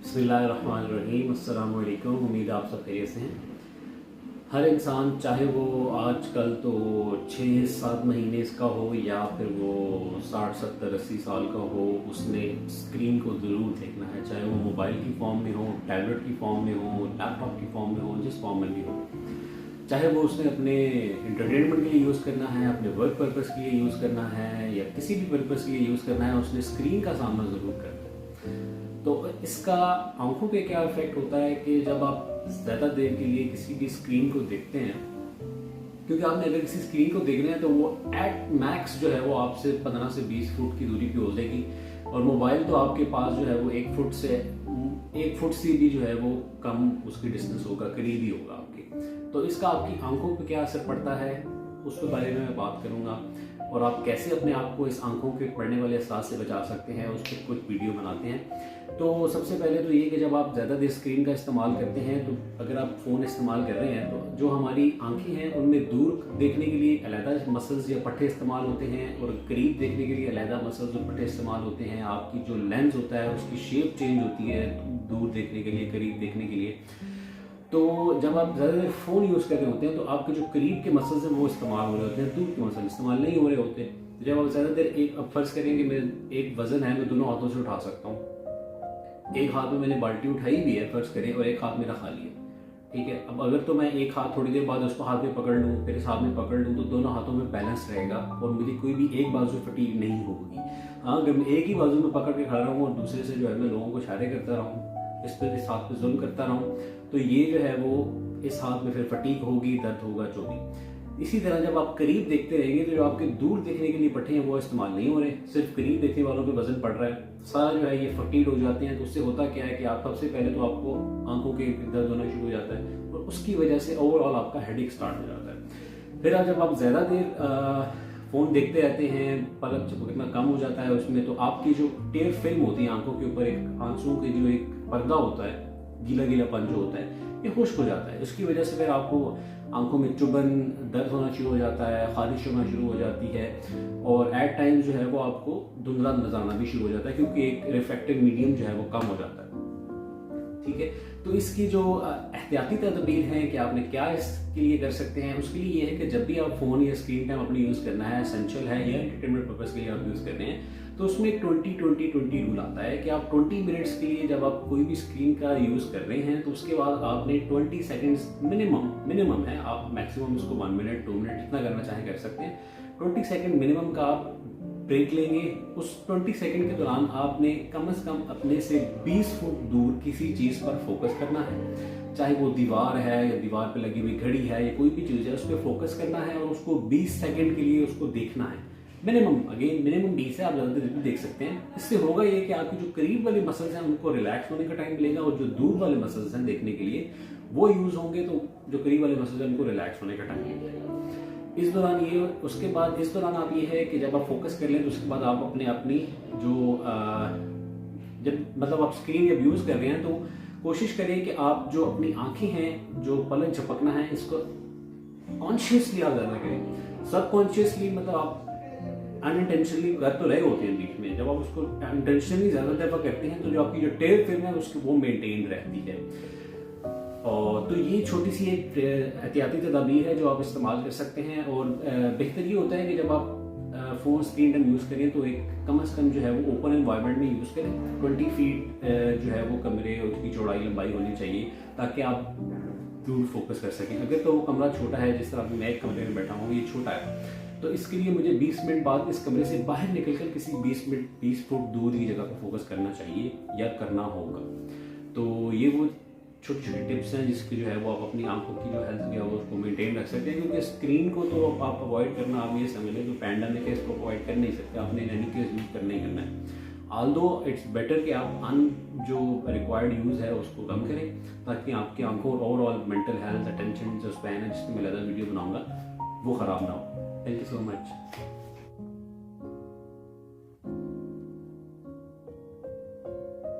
बिस्मिल्लाहिर्रहमानिर्रहीम, अस्सलाम वालेकुम। उम्मीद आप सब खैरियत से हैं। हर इंसान, चाहे वो आजकल तो 6-7 महीने इसका हो या फिर वो 60-70-80 साल का हो, उसने स्क्रीन को ज़रूर देखना है। चाहे वो मोबाइल की फॉर्म में हो, टैबलेट की फॉर्म में हो, लैपटॉप की फॉर्म में हो, जिस फॉर्म में भी हो। चाहे वो उसने अपने इंटरटेनमेंट के लिए यूज़ करना है, अपने वर्क पर्पज़ के लिए यूज़ करना है या किसी भी पर्पज़ के लिए यूज़ करना है, उसने स्क्रीन का सामना ज़रूर करना है। तो इसका आंखों पे क्या इफेक्ट होता है कि जब आप ज़्यादा देर के लिए किसी भी स्क्रीन को देखते हैं, क्योंकि आपने अगर किसी स्क्रीन को देखना है तो वो एट मैक्स जो है वो आपसे 15 से 20 फुट की दूरी पे हो जाएगी, और मोबाइल तो आपके पास जो है वो 1 फुट से भी जो है वो कम उसकी डिस्टेंस होगा, करीब ही होगा आपके। तो इसका आपकी आंखों पे क्या असर पड़ता है उसके बारे में मैं बात करूंगा, और आप कैसे अपने आप को इस आंखों के पड़ने वाले असर से बचा सकते हैं, उस पर कुछ वीडियो बनाते हैं। तो सबसे पहले तो ये कि जब आप ज़्यादा देर स्क्रीन का इस्तेमाल करते हैं, तो अगर आप फ़ोन इस्तेमाल कर रहे हैं तो जो हमारी आंखें हैं उनमें दूर देखने के लिए अलहदा मसल्स या पट्टे इस्तेमाल होते हैं, और करीब देखने के लिए अलहदा मसल्स और पट्टे इस्तेमाल होते हैं। आपकी जो लेंस होता है उसकी शेप चेंज होती है दूर देखने के लिए, करीब देखने के लिए। तो जब आप ज़्यादा देर फ़ोन यूज़ कर रहे होते हैं तो आपके जो करीब के मसल्स हैं वो इस्तेमाल हो रहे होते हैं, दूर के मसल इस्तेमाल नहीं हो रहे होते। तो जब आप ज़्यादा देर अब फ़र्ज़ करें कि मेरे एक वज़न है, मैं दोनों हाथों से उठा सकता हूँ। एक हाथ में मैंने बाल्टी उठाई भी है फ़र्ज़ करें, और एक हाथ मेरा खाली है, ठीक है। अब अगर तो मैं एक हाथ थोड़ी देर बाद उसको हाथ में पकड़ लूँ, फिर इस हाथ में पकड़ लूँ, तो दोनों हाथों में बैलेंस रहेगा और मेरी कोई भी एक बाजू फटीग नहीं होगी। हाँ, अगर मैं एक ही बाजू में पकड़ के खड़ा रहूँ और दूसरे से जो है मैं लोगों को इशारे करता रहूँ, इस हाथ पे जुल्म करता रहूँ, तो ये जो है वो इस हाथ में फिर फटीग होगी, दर्द होगा, जो भी। इसी तरह जब आप करीब देखते रहेंगे तो जो आपके दूर देखने के लिए पट्टे हैं वो इस्तेमाल नहीं हो रहे, सिर्फ करीब देखने वालों पे वजन पड़ रहा है, सारा जो है ये फटीग हो जाते हैं। तो उससे होता क्या है कि आप सबसे पहले तो आपको आंखों के दर्द होना शुरू हो जाता है, और उसकी वजह से ओवरऑल आपका हेडेक स्टार्ट हो जाता है। फिर जब आप ज़्यादा देर फ़ोन देखते रहते हैं, पलक झपकना कम हो जाता है उसमें, तो आपकी जो टेयर फिल्म होती है आंखों के ऊपर, एक आंसुओं के जो एक पर्दा होता है, गीला गीलापन जो होता है, ये खुश्क हो जाता है। इसकी वजह से फिर आपको आंखों में चुभन, दर्द होना शुरू हो जाता है, खारिश होना शुरू हो जाती है, और एट टाइम जो है वो आपको धुंधला नजर आना भी शुरू हो जाता है, क्योंकि एक रिफ्रैक्टिव मीडियम जो है वो कम हो जाता है, ठीक है। तो इसकी जो एहतियाती तदबीर है कि आपने क्या इसके लिए कर सकते हैं, उसके लिए ये है कि जब भी आप फ़ोन या स्क्रीन टाइम अपनी यूज़ करना है, एसेंशियल है या एंटरटेनमेंट पर्पज़ के लिए आप यूज़ कर रहे हैं, तो उसमें एक 20-20-20 रूल आता है कि आप 20 मिनट्स के लिए जब आप कोई भी स्क्रीन का यूज़ कर रहे हैं, तो उसके बाद आपने 20 सेकेंड्स मिनिमम है, आप मैक्सिमम उसको 1 मिनट 2 मिनट जितना करना चाहें कर सकते हैं। 20 सेकेंड मिनिमम का आप ब्रेक लेंगे। उस 20 सेकंड के दौरान आपने कम से कम अपने से 20 फुट दूर किसी चीज़ पर फोकस करना है, चाहे वो दीवार है या दीवार पे लगी हुई घड़ी है या कोई भी चीज़ है, उस पर फोकस करना है और उसको 20 सेकंड के लिए उसको देखना है। मिनिमम 20 है, आप ज़्यादा देर भी देख सकते हैं। इससे होगा ये कि आपकी जो करीब वाले मसल्स हैं उनको रिलैक्स होने का टाइम मिलेगा, और जो दूर वाले मसल्स हैं देखने के लिए वो यूज़ होंगे, तो जो करीब वाले मसल्स हैं उनको रिलैक्स होने का टाइम मिलेगा। इस दौरान ये, उसके बाद इस दौरान आप ये है कि जब आप फोकस कर लें तो उसके बाद आप अपनी जो जब मतलब आप स्क्रीन जब यूज़ कर रहे हैं तो कोशिश करें कि आप जो अपनी आंखें हैं, जो पलक झपकना है, इसको कॉन्शियसली आप ज़्यादा करें। सबकॉन्शियसली मतलब आप अनइंटेंशनली कर तो रहे होते हैं बीच में, जब आप उसको इंटेंशनली ज़्यादा दफ़ा करते हैं तो जो आपकी जो टेल फिल्म है उसकी वो मेंटेन रहती है। और तो ये छोटी सी एक एहतियाती तदाबीर है जो आप इस्तेमाल कर सकते हैं। और बेहतर ये होता है कि जब आप फ़ोन स्क्रीन टाइम यूज़ करें तो एक कम से कम जो है वो ओपन एनवायरनमेंट में यूज़ करें। 20 फीट जो है वो कमरे उसकी चौड़ाई लंबाई होनी चाहिए, ताकि आप दूर फोकस कर सकें। अगर तो वो कमरा छोटा है, जिस तरह मैं एक कमरे में बैठा हूँ, ये छोटा है, तो इसके लिए मुझे 20 मिनट बाद इस कमरे से बाहर निकलकर किसी 20 फुट दूर की जगह पर फोकस करना चाहिए या करना होगा। तो ये वो छोटी छोटी टिप्स हैं जिसकी जो है वो आप अपनी आंखों की जो हेल्थ है वो उसको मेंटेन रख सकते हैं, क्योंकि स्क्रीन को तो आप अवॉइड करना, आप ये समझ लें जो पैंडेमिक है इसको अवॉइड कर नहीं सकते, आपने एनी केस यूज़ करना ही करना है। ऑल्दो इट्स बेटर कि आप जो रिक्वायर्ड यूज़ है उसको कम करें, ताकि आपकी आंखों और ओवरऑल मेंटल हेल्थ, अटेंशन जो स्पैन है, जिसकी मैं ज़्यादा वीडियो बनाऊंगा, वो ख़राब ना हो। Thank you so much.